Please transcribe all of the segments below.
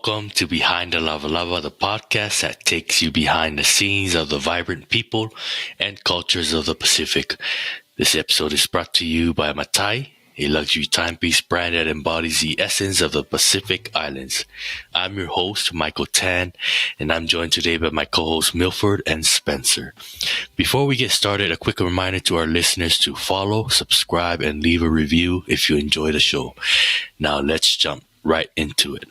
Welcome to Behind the Lava Lava, the podcast that takes you behind the scenes of the vibrant people and cultures of the Pacific. This episode is brought to you by Matai, a luxury timepiece brand that embodies the essence of the Pacific Islands. I'm your host, Michael Tan, and I'm joined today by my co-hosts Milford and Spencer. Before we get started, a quick reminder to our listeners to follow, subscribe, and leave a review if you enjoy the show. Now let's jump right into it.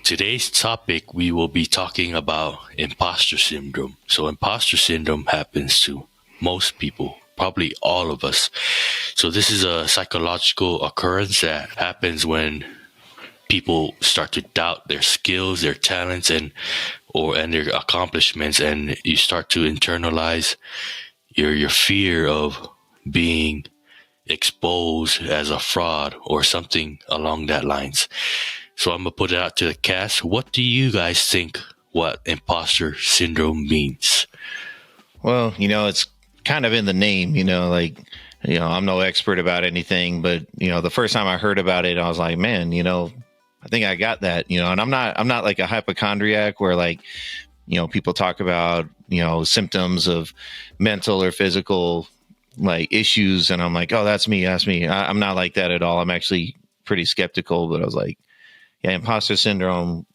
Today's topic, we will be talking about imposter syndrome. So imposter syndrome happens to most people, probably all of us. So this is a psychological occurrence that happens when people start to doubt their skills, their talents, and their accomplishments, and you start to internalize your fear of being exposed as a fraud or something along that lines. So I'm going to put it out to the cast. What do you guys think what imposter syndrome means? Well, it's kind of in the name, I'm no expert about anything, but, the first time I heard about it, I was like, man, I think I got that, and I'm not like a hypochondriac where people talk about, symptoms of mental or physical issues. And I'm like, oh, that's me. I'm not like that at all. I'm actually pretty skeptical, but I was like, yeah, imposter syndrome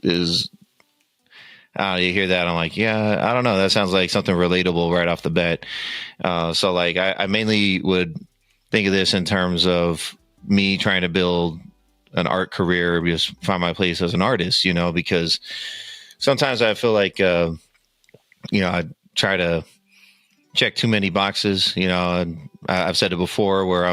is, you hear that, I'm like, yeah, I don't know. That sounds like something relatable right off the bat. So I mainly would think of this in terms of me trying to build an art career, just find my place as an artist, because sometimes I feel like, I try to check too many boxes, and I've said it before where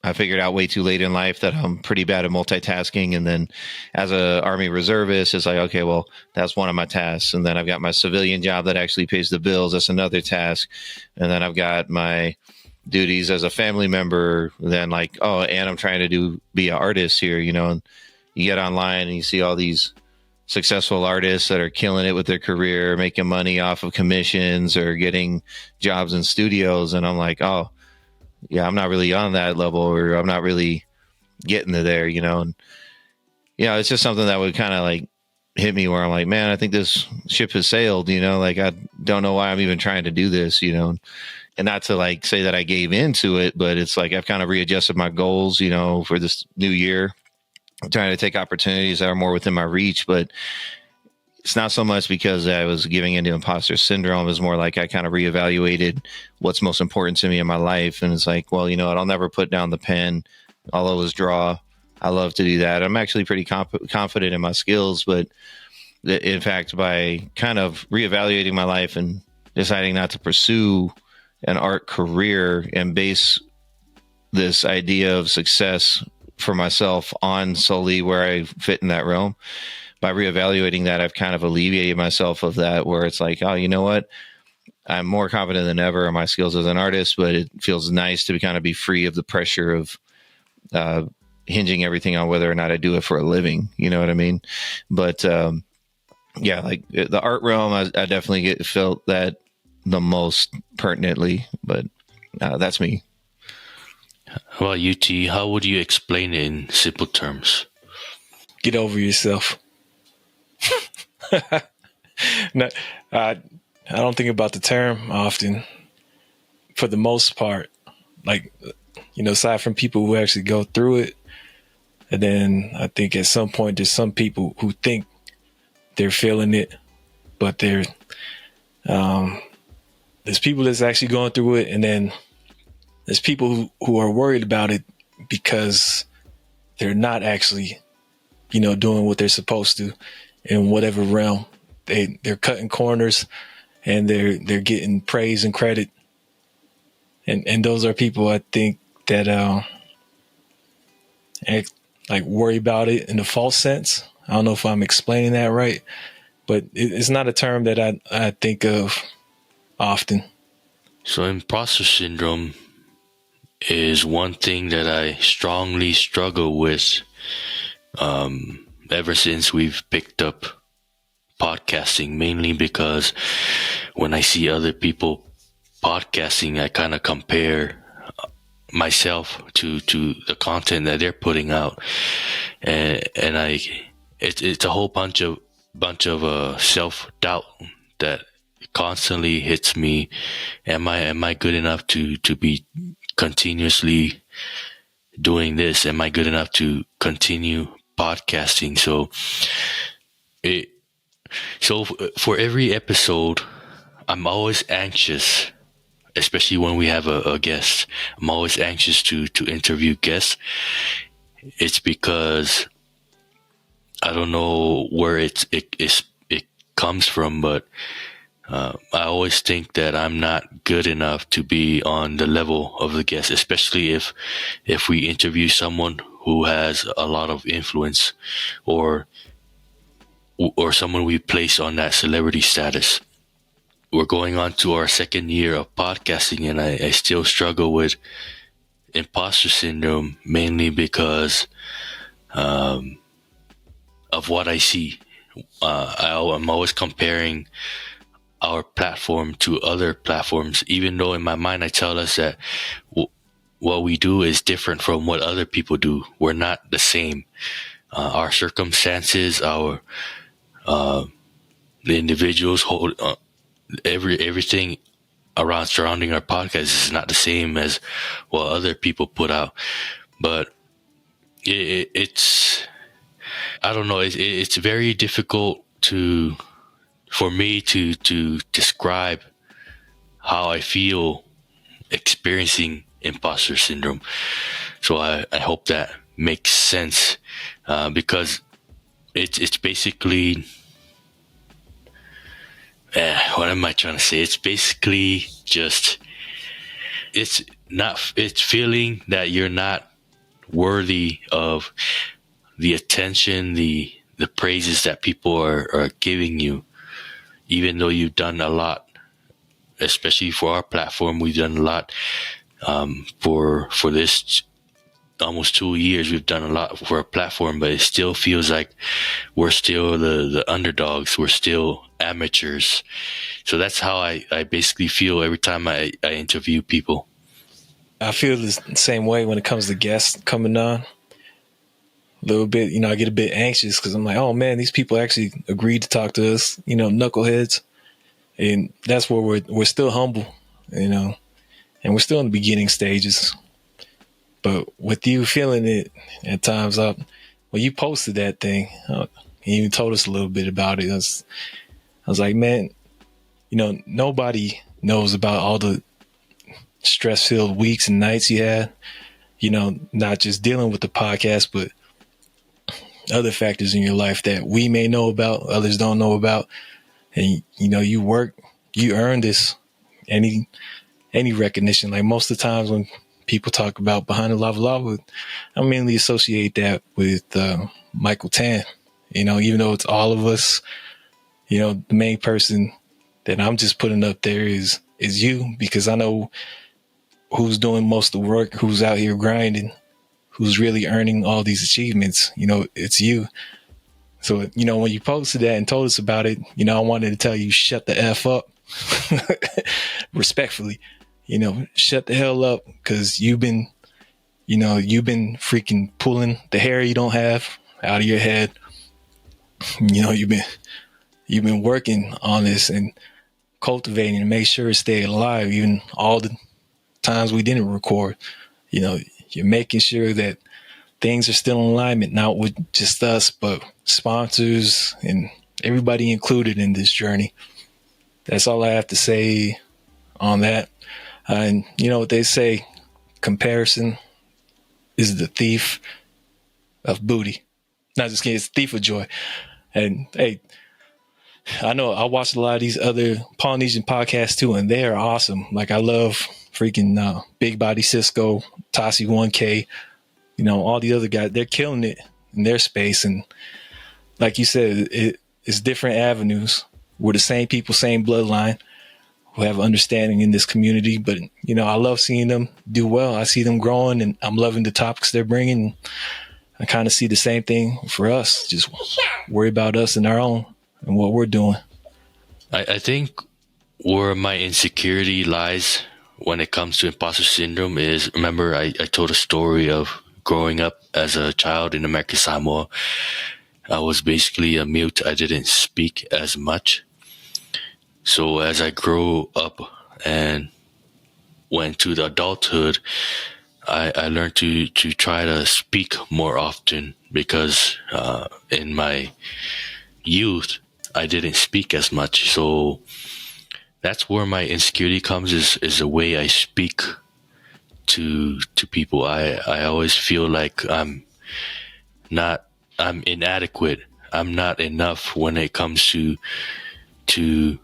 I figured out way too late in life that I'm pretty bad at multitasking. And then as a Army reservist, it's like, okay, well, that's one of my tasks. And then I've got my civilian job that actually pays the bills. That's another task. And then I've got my duties as a family member. Then and I'm trying to be an artist here, and you get online and you see all these successful artists that are killing it with their career, making money off of commissions or getting jobs in studios. And I'm like, oh, yeah, I'm not really on that level, or I'm not really getting to there, and, it's just something that would kind of hit me where I'm like, man, I think this ship has sailed, I don't know why I'm even trying to do this, and not to say that I gave into it, but it's I've kind of readjusted my goals, for this new year. I'm trying to take opportunities that are more within my reach, but it's not so much because I was giving into imposter syndrome. It's more I kind of reevaluated what's most important to me in my life. And it's well, I'll never put down the pen. I'll always draw. I love to do that. I'm actually pretty confident in my skills, but in fact, by kind of reevaluating my life and deciding not to pursue an art career and base this idea of success for myself on solely where I fit in that realm, by reevaluating that, I've kind of alleviated myself of that, where it's oh, you know what? I'm more confident than ever in my skills as an artist, but it feels nice to kind of be free of the pressure of hinging everything on whether or not I do it for a living. You know what I mean? But the art realm, I definitely felt that the most pertinently, but that's me. How about you, T? How would you explain it in simple terms? Get over yourself. No, I don't think about the term often. For the most part, aside from people who actually go through it, and then I think at some point there's some people who think they're feeling it, but there's people that's actually going through it, and then there's people who are worried about it because they're not actually, doing what they're supposed to. In whatever realm, they're cutting corners, and they're getting praise and credit, and those are people I think that worry about it in a false sense. I don't know if I'm explaining that right, but it's not a term that I think of often. So imposter syndrome is one thing that I strongly struggle with. Ever since we've picked up podcasting, mainly because when I see other people podcasting, I kind of compare myself to the content that they're putting out, and it's a whole bunch of self-doubt that constantly hits me. Am I good enough to be continuously doing this? Am I good enough to continue podcasting? It so for every episode, I'm always anxious, especially when we have a guest. I'm always anxious to interview guests. It's because I don't know where it comes from, but I always think that I'm not good enough to be on the level of the guest, especially if we interview someone who has a lot of influence, or someone we place on that celebrity status. We're going on to our second year of podcasting, and I still struggle with imposter syndrome, mainly because of what I see. I'm always comparing our platform to other platforms, even though in my mind I tell us that what we do is different from what other people do. We're not the same. Our circumstances, the individuals hold everything around surrounding our podcast is not the same as what other people put out. But it's I don't know. It's very difficult for me to describe how I feel experiencing imposter syndrome. So I hope that makes sense, because it's basically, what am I trying to say? It's basically just, it's feeling that you're not worthy of the attention, the praises that people are giving you, even though you've done a lot. Especially for our platform, we've done a lot. For this almost 2 years, we've done a lot for our platform, but it still feels like we're still the underdogs. We're still amateurs. So that's how I basically feel every time I interview people. I feel the same way when it comes to guests coming on. A little bit, I get a bit anxious because I'm like, oh man, these people actually agreed to talk to us, knuckleheads. And that's where we're still humble, and we're still in the beginning stages. But with you feeling it at times up, when you posted that thing, you even told us a little bit about it. I was like, man, nobody knows about all the stress-filled weeks and nights you had, not just dealing with the podcast, but other factors in your life that we may know about, others don't know about. And, you work, you earn this, any recognition. Like most of the times when people talk about Behind the Lava, I mainly associate that with Michael Tan. Even though it's all of us, the main person that I'm just putting up there is you, because I know who's doing most of the work, who's out here grinding, who's really earning all these achievements. It's you. So, when you posted that and told us about it, I wanted to tell you, shut the F up. Respectfully, shut the hell up, because you've been freaking pulling the hair you don't have out of your head. You've been working on this and cultivating to make sure it stayed alive, even all the times we didn't record. You're making sure that things are still in alignment, not with just us, but sponsors and everybody included in this journey. That's all I have to say on that. And you know what they say, comparison is the thief of booty. Not just kidding, it's the thief of joy. And hey, I know I watched a lot of these other Polynesian podcasts too, and they are awesome. Like I love freaking Big Body Cisco, Tassi 1K, all the other guys. They're killing it in their space. And like you said, it's different avenues. We're the same people, same bloodline, who have understanding in this community. But, I love seeing them do well. I see them growing, and I'm loving the topics they're bringing. I kind of see the same thing for us. Just worry about us and our own and what we're doing. I think where my insecurity lies when it comes to imposter syndrome is, remember I told a story of growing up as a child in American Samoa, I was basically a mute. I didn't speak as much. So as I grew up and went to the adulthood, I learned to try to speak more often because in my youth, I didn't speak as much. So that's where my insecurity comes, is the way I speak to people. I always feel like I'm inadequate. I'm not enough when it comes to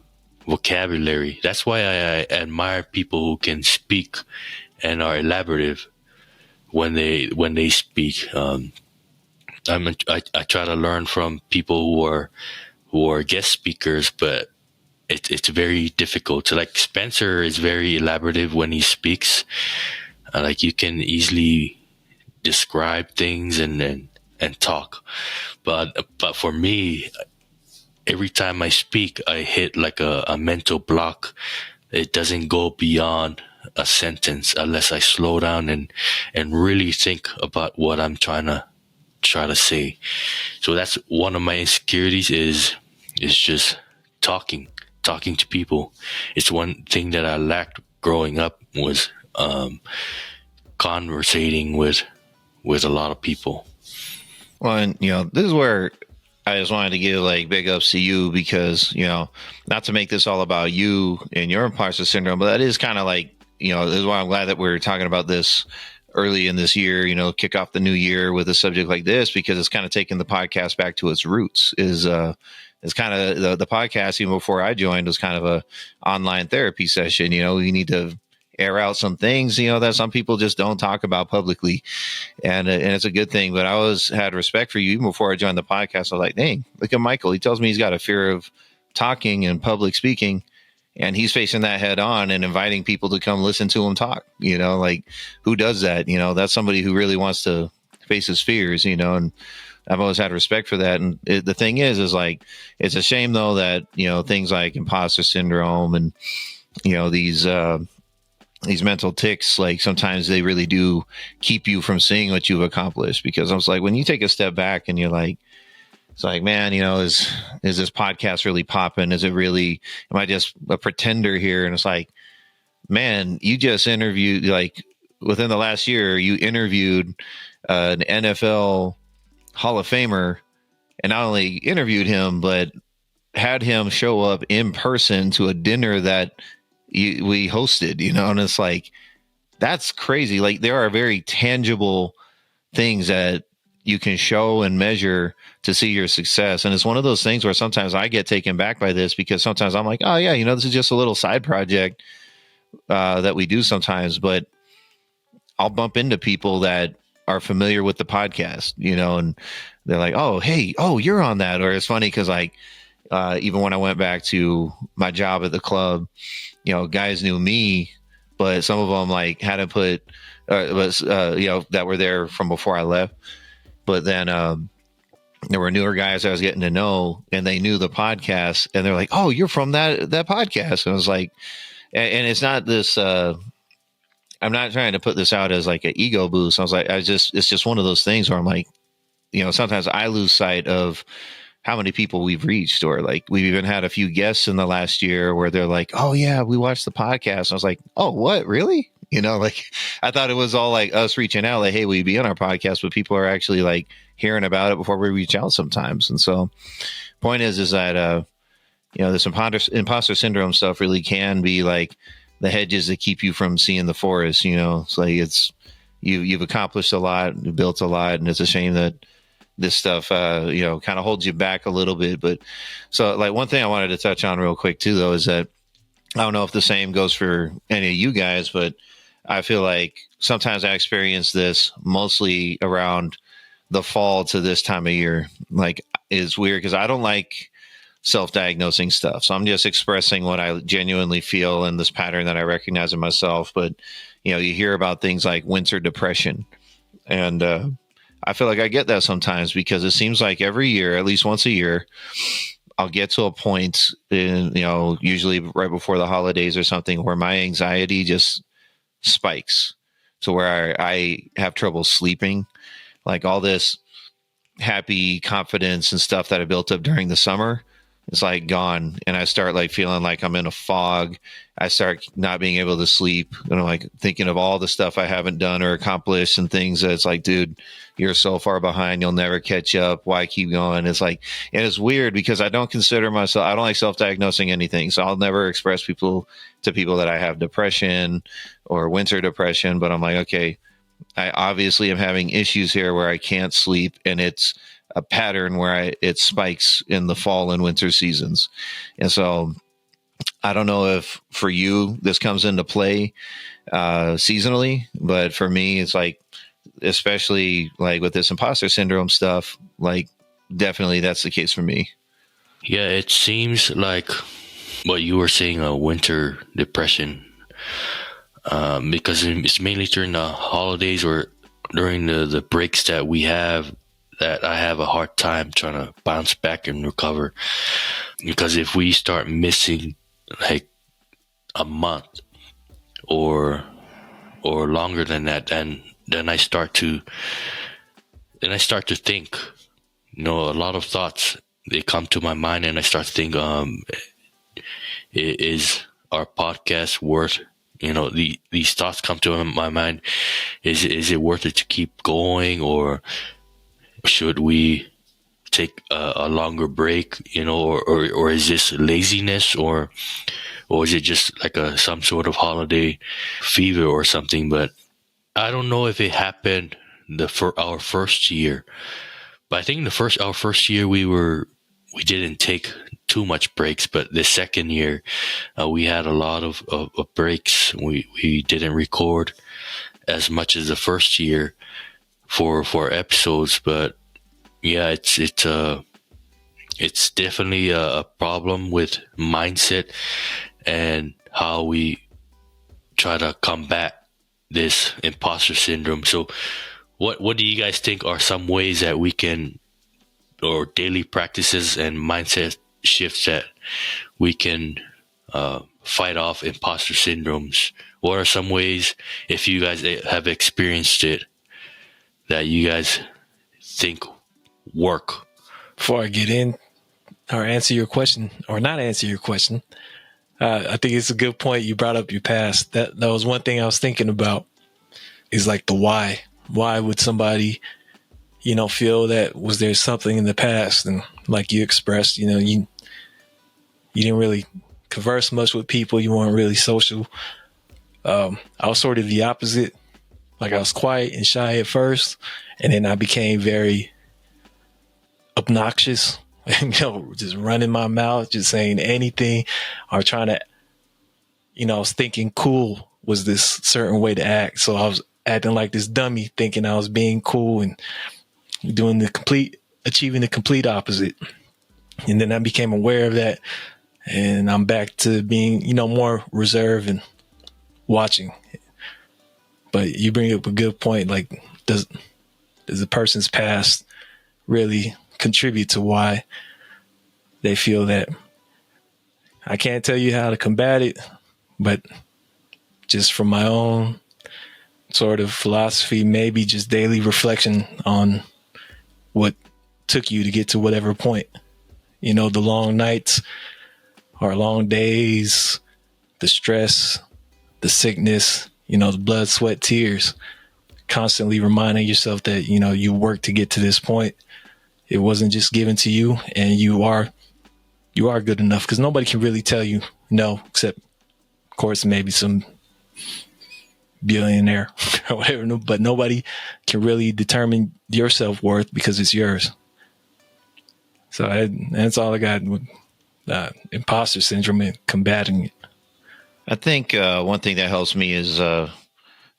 vocabulary. That's why I admire people who can speak and are elaborative when they speak. I try to learn from people who are guest speakers, but it's very difficult. Like Spencer is very elaborative when he speaks. Like you can easily describe things and talk, but for me, every time I speak, I hit like a mental block. It doesn't go beyond a sentence unless I slow down and really think about what I'm trying to say. So that's one of my insecurities is just talking to people. It's one thing that I lacked growing up was conversating with a lot of people. Well, and this is where I just wanted to give like big ups to you because, not to make this all about you and your imposter syndrome, but that is kind of like, this is why I'm glad that we're talking about this early in this year, kick off the new year with a subject like this, because it's kind of taking the podcast back to its roots. It's kind of the podcast, even before I joined, was kind of a online therapy session. We need to air out some things, that some people just don't talk about publicly. And it's a good thing. But I always had respect for you even before I joined the podcast. I was like, dang, look at Michael. He tells me he's got a fear of talking and public speaking, and he's facing that head on and inviting people to come listen to him talk. Like, who does that? That's somebody who really wants to face his fears, and I've always had respect for that. And the thing is like, it's a shame though that, things like imposter syndrome and, these mental tics, like sometimes they really do keep you from seeing what you've accomplished. Because I was like, when you take a step back and you're like, it's like, man, is this podcast really popping? Is it really, am I just a pretender here? And it's like, man, you just interviewed, like within the last year, you interviewed an NFL Hall of Famer, and not only interviewed him, but had him show up in person to a dinner that we hosted, and it's like, that's crazy. Like, there are very tangible things that you can show and measure to see your success. And it's one of those things where sometimes I get taken back by this, because sometimes I'm like, oh yeah, this is just a little side project that we do sometimes, but I'll bump into people that are familiar with the podcast, and they're like, oh, hey, oh, you're on that. Or it's funny because like, even when I went back to my job at the club, guys knew me, but some of them like hadn't put, that were there from before I left. But then there were newer guys I was getting to know, and they knew the podcast, and they're like, oh, you're from that podcast. And I was like, and it's not this, I'm not trying to put this out as like an ego boost. I was like, it's just one of those things where I'm like, sometimes I lose sight of how many people we've reached, or like we've even had a few guests in the last year where they're like, oh yeah, we watched the podcast. And I was like, oh, what, really? Like I thought it was all like us reaching out, like, hey, will you be on our podcast? But people are actually like hearing about it before we reach out sometimes. And so point is that, this imposter syndrome stuff really can be like the hedges that keep you from seeing the forest. It's like, you've accomplished a lot, you built a lot, and it's a shame that this stuff, kind of holds you back a little bit. But so like one thing I wanted to touch on real quick too, though, is that I don't know if the same goes for any of you guys, but I feel like sometimes I experience this mostly around the fall to this time of year. Like, it's weird because I don't like self-diagnosing stuff. So I'm just expressing what I genuinely feel in this pattern that I recognize in myself. But, you hear about things like winter depression. And I feel like I get that sometimes because it seems like every year, at least once a year, I'll get to a point in, usually right before the holidays or something, where my anxiety just spikes to where I have trouble sleeping. Like all this happy confidence and stuff that I built up during the summer is like gone. And I start like feeling like I'm in a fog. I start not being able to sleep. And I'm like thinking of all the stuff I haven't done or accomplished and things that it's like, dude, you're so far behind. You'll never catch up. Why keep going? It's like, and it's weird because I don't consider myself, I don't like self-diagnosing anything. So I'll never express to people that I have depression or winter depression, but I'm like, okay, I obviously am having issues here where I can't sleep, and it's a pattern where it spikes in the fall and winter seasons. And so I don't know if for you this comes into play seasonally, but for me, it's like, especially like with this imposter syndrome stuff, like definitely that's the case for me. Yeah, it seems like what you were saying, a winter depression, because it's mainly during the holidays or during the breaks that we have that I have a hard time trying to bounce back and recover. Because if we start missing like a month or longer than that, then I start to think, a lot of thoughts, they come to my mind, and I start to think, is our podcast worth, these thoughts come to my mind. Is it worth it to keep going, or should we take a longer break, or is this laziness, or is it just like some sort of holiday fever or something? But I don't know if it happened for our first year, but I think our first year we didn't take too much breaks, but the second year we had a lot of breaks. We didn't record as much as the first year for episodes, but yeah, it's definitely a problem with mindset and how we try to combat this imposter syndrome. So what do you guys think are some ways that we can, or daily practices and mindset shifts that we can fight off imposter syndromes? What are some ways, if you guys have experienced it, that you guys think work? Before I get in or answer your question, or not answer your question, I think it's a good point you brought up your past. That was one thing I was thinking about, is like the why. Why would somebody, feel that was there something in the past? And like you expressed, you didn't really converse much with people. You weren't really social. I was sort of the opposite. Like I was quiet and shy at first, and then I became very obnoxious, just running my mouth, just saying anything, or trying to, I was thinking cool was this certain way to act. So I was acting like this dummy, thinking I was being cool and achieving the complete opposite. And then I became aware of that, and I'm back to being, more reserved and watching. But you bring up a good point. Like, does the person's past really contribute to why they feel that? I can't tell you how to combat it, but just from my own sort of philosophy, maybe just daily reflection on what took you to get to whatever point. The long nights or long days, the stress, the sickness, the blood, sweat, tears, constantly reminding yourself that, you worked to get to this point. It wasn't just given to you, and you are good enough, because nobody can really tell you no, except, of course, maybe some billionaire or whatever, but nobody can really determine your self-worth because it's yours. So that's all I got with imposter syndrome and combating it. I think one thing that helps me is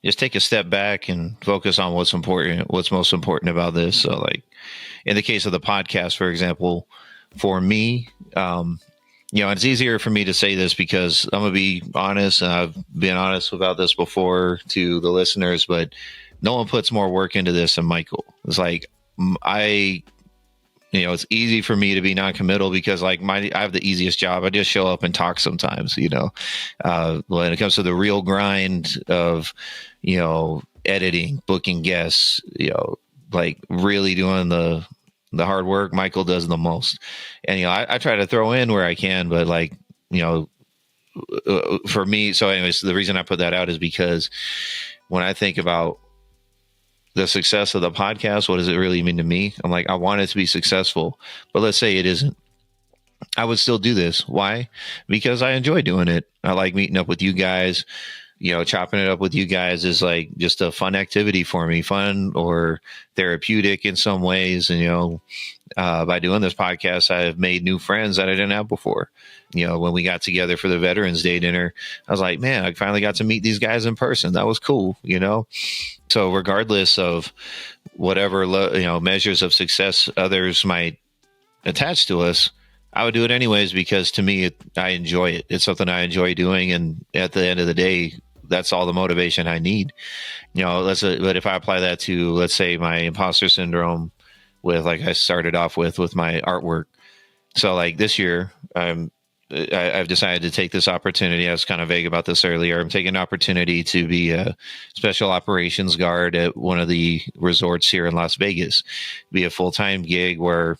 just take a step back and focus on what's most important about this. So like in the case of the podcast, for example, for me, it's easier for me to say this because I'm going to be honest, and I've been honest about this before to the listeners, but no one puts more work into this than Michael. It's like it's easy for me to be non-committal because I have the easiest job. I just show up and talk sometimes, when it comes to the real grind of, editing, booking guests, like really doing the the hard work. Michael does the most. And, I try to throw in where I can, but like, for me. So anyways, the reason I put that out is because when I think about the success of the podcast, what does it really mean to me? I'm like, I want it to be successful, but let's say it isn't. I would still do this. Why? Because I enjoy doing it. I like meeting up with you guys. Chopping it up with you guys is like just a fun activity for me, fun or therapeutic in some ways. And, by doing this podcast, I've made new friends that I didn't have before. When we got together for the Veterans Day dinner, I was like, man, I finally got to meet these guys in person. That was cool, So regardless of whatever, measures of success others might attach to us, I would do it anyways, because to me, I enjoy it. It's something I enjoy doing. And at the end of the day, that's all the motivation I need. But if I apply that to, let's say, my imposter syndrome with, like I started off with my artwork. So like this year, I've decided to take this opportunity. I was kind of vague about this earlier. I'm taking an opportunity to be a special operations guard at one of the resorts here in Las Vegas, be a full-time gig where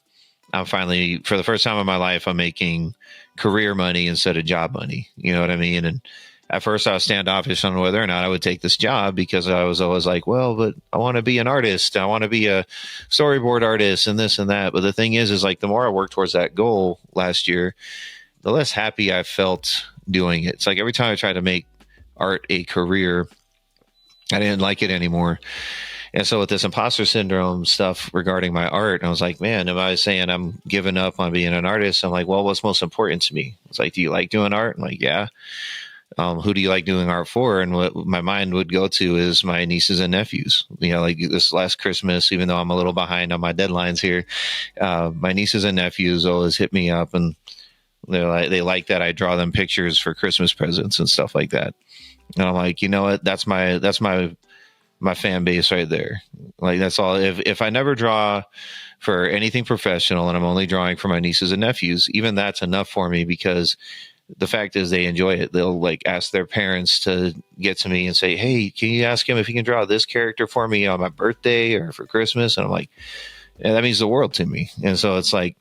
I'm finally, for the first time in my life, I'm making career money instead of job money. You know what I mean? And at first I was standoffish on whether or not I would take this job, because I was always like, well, but I want to be an artist. I want to be a storyboard artist and this and that. But the thing is like, the more I worked towards that goal last year, the less happy I felt doing it. It's like every time I tried to make art a career, I didn't like it anymore. And so with this imposter syndrome stuff regarding my art, I was like, man, am I saying I'm giving up on being an artist? I'm like, well, what's most important to me? It's like, do you like doing art? I'm like, yeah. Who do you like doing art for? And what my mind would go to is my nieces and nephews. Like this last Christmas, even though I'm a little behind on my deadlines here, my nieces and nephews always hit me up, and they like that I draw them pictures for Christmas presents and stuff like that. And I'm like, you know what? That's my fan base right there. Like, that's all. If I never draw for anything professional and I'm only drawing for my nieces and nephews, even that's enough for me, because the fact is they enjoy it. They'll like ask their parents to get to me and say, hey, can you ask him if he can draw this character for me on my birthday or for Christmas? And I'm like, yeah, that means the world to me. And so it's like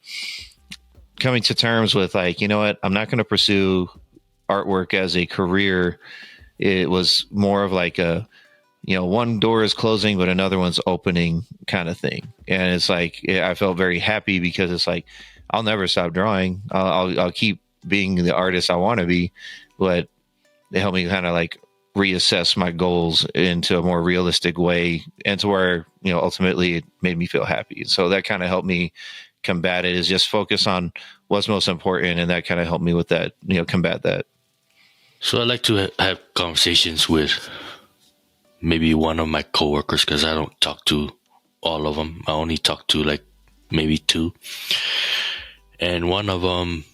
coming to terms with like, you know what, I'm not going to pursue artwork as a career. It was more of like a, one door is closing, but another one's opening kind of thing. And it's like, I felt very happy, because it's like, I'll never stop drawing. I'll keep being the artist I want to be, but they helped me kind of like reassess my goals into a more realistic way, and to where, ultimately it made me feel happy. So that kind of helped me combat it, is just focus on what's most important. And that kind of helped me with that, combat that. So I like to have conversations with maybe one of my coworkers, because I don't talk to all of them. I only talk to like maybe two. And one of them,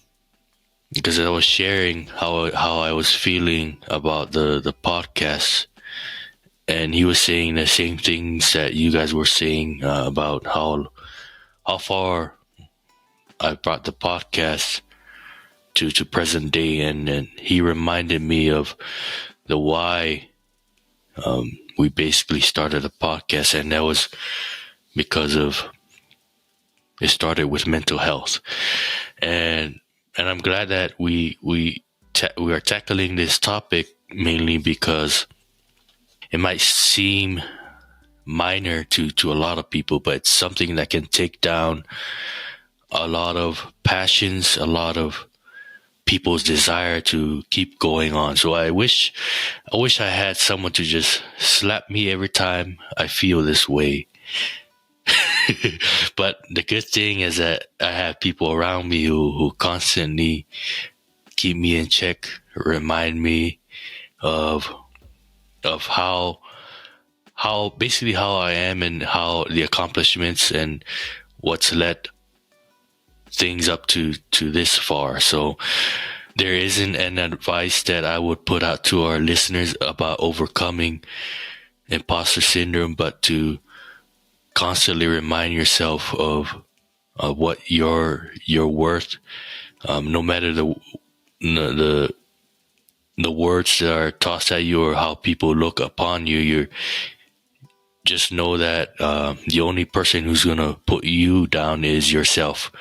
because I was sharing how I was feeling about the podcast, and he was saying the same things that you guys were saying about how far I brought the podcast to present day, and he reminded me of the why we basically started a podcast, and that was because of it started with mental health, and I'm glad that we are tackling this topic, mainly because it might seem minor to a lot of people, but it's something that can take down a lot of passions, a lot of people's desire to keep going on. So I wish I had someone to just slap me every time I feel this way. But the good thing is that I have people around me who constantly keep me in check, remind me of how basically how I am, and how the accomplishments and what's led things up to this far. So there isn't an advice that I would put out to our listeners about overcoming imposter syndrome, but to constantly remind yourself of what your worth, no matter the words that are tossed at you or how people look upon you. just know that the only person who's going to put you down is yourself.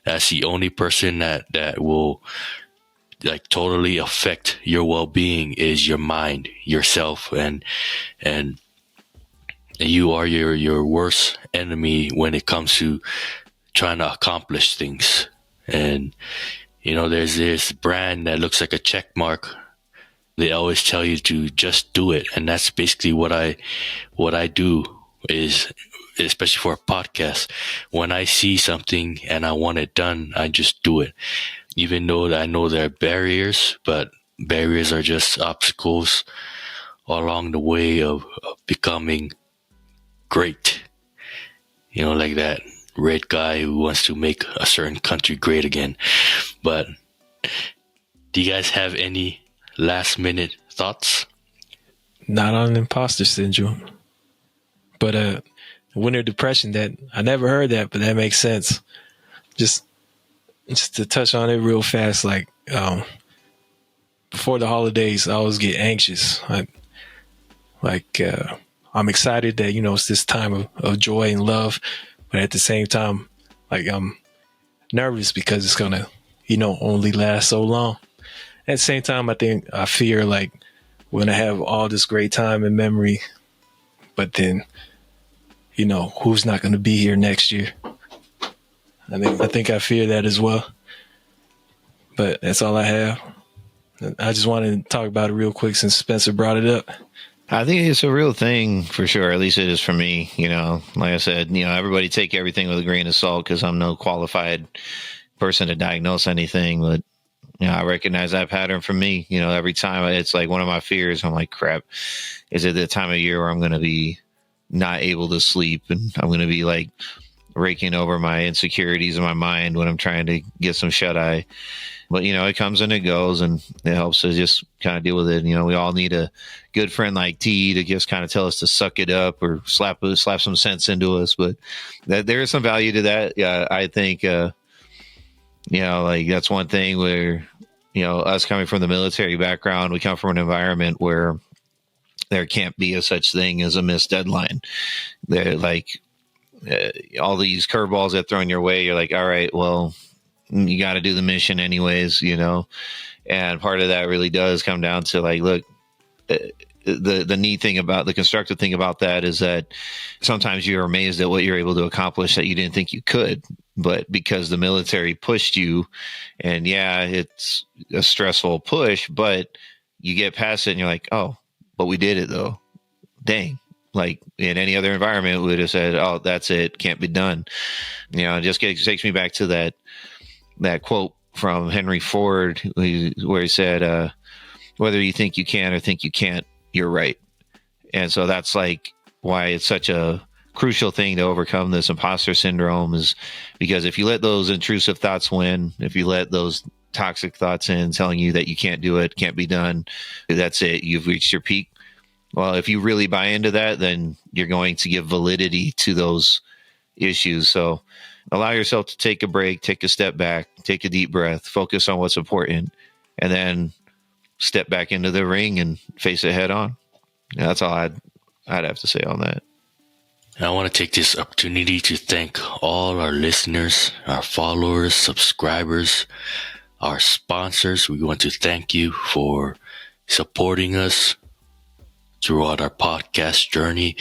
That's the only person that will like totally affect your well-being is your mind, yourself, and you are your worst enemy when it comes to trying to accomplish things. And there's this brand that looks like a check mark. They always tell you to just do it, and that's basically what I do. Is especially for a podcast, when I see something and I want it done, I just do it. Even though I know there are barriers, but barriers are just obstacles along the way of becoming great. Like that red guy who wants to make a certain country great again. But do you guys have any last minute thoughts? Not on imposter syndrome, but winter depression. That I never heard that, but that makes sense. Just to touch on it real fast, like before the holidays, I always get anxious. I'm excited that it's this time of joy and love, but at the same time, like I'm nervous because it's gonna only last so long. At the same time, I fear like we're gonna have all this great time and memory, but then who's not gonna be here next year? I think I fear that as well. But that's all I have. I just wanted to talk about it real quick since Spencer brought it up. I think it's a real thing for sure. At least it is for me. Like I said, everybody take everything with a grain of salt because I'm no qualified person to diagnose anything. But, I recognize that pattern for me. Every time it's like one of my fears. I'm like, crap, is it the time of year where I'm going to be not able to sleep and I'm going to be like raking over my insecurities in my mind when I'm trying to get some shut eye. But, it comes and it goes, and it helps to just kind of deal with it. We all need a good friend like T to just kind of tell us to suck it up or slap some sense into us. But there is some value to that. Yeah, I think, like that's one thing where, us coming from the military background, we come from an environment where there can't be a such thing as a missed deadline. They're like all these curveballs that thrown your way. You're like, all right, well, you got to do the mission anyways, and part of that really does come down to like, look, the neat thing about the constructive thing about that is that sometimes you're amazed at what you're able to accomplish that you didn't think you could, but because the military pushed you, and yeah, it's a stressful push, but you get past it and you're like, oh, but we did it though. Dang. Like in any other environment, we would have said, oh, that's it. Can't be done. It just takes me back to that quote from Henry Ford, where he said, whether you think you can or think you can't, you're right. And so that's like why it's such a crucial thing to overcome this imposter syndrome, is because if you let those intrusive thoughts win, if you let those toxic thoughts in telling you that you can't do it, can't be done, that's it. You've reached your peak. Well, if you really buy into that, then you're going to give validity to those issues. So allow yourself to take a break, take a step back, take a deep breath, focus on what's important, and then step back into the ring and face it head on. That's all I'd have to say on that. I want to take this opportunity to thank all our listeners, our followers, subscribers, our sponsors. We want to thank you for supporting us throughout our podcast journey.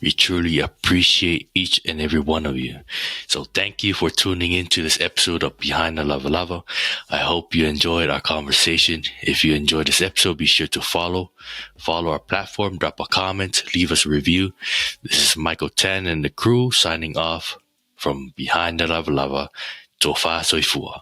We truly appreciate each and every one of you. So thank you for tuning into this episode of Behind the Lava Lava. I hope you enjoyed our conversation. If you enjoyed this episode, be sure to follow our platform, drop a comment, leave us a review. This is Michael Tan and the crew signing off from Behind the Lava Lava. Tofa Soifua.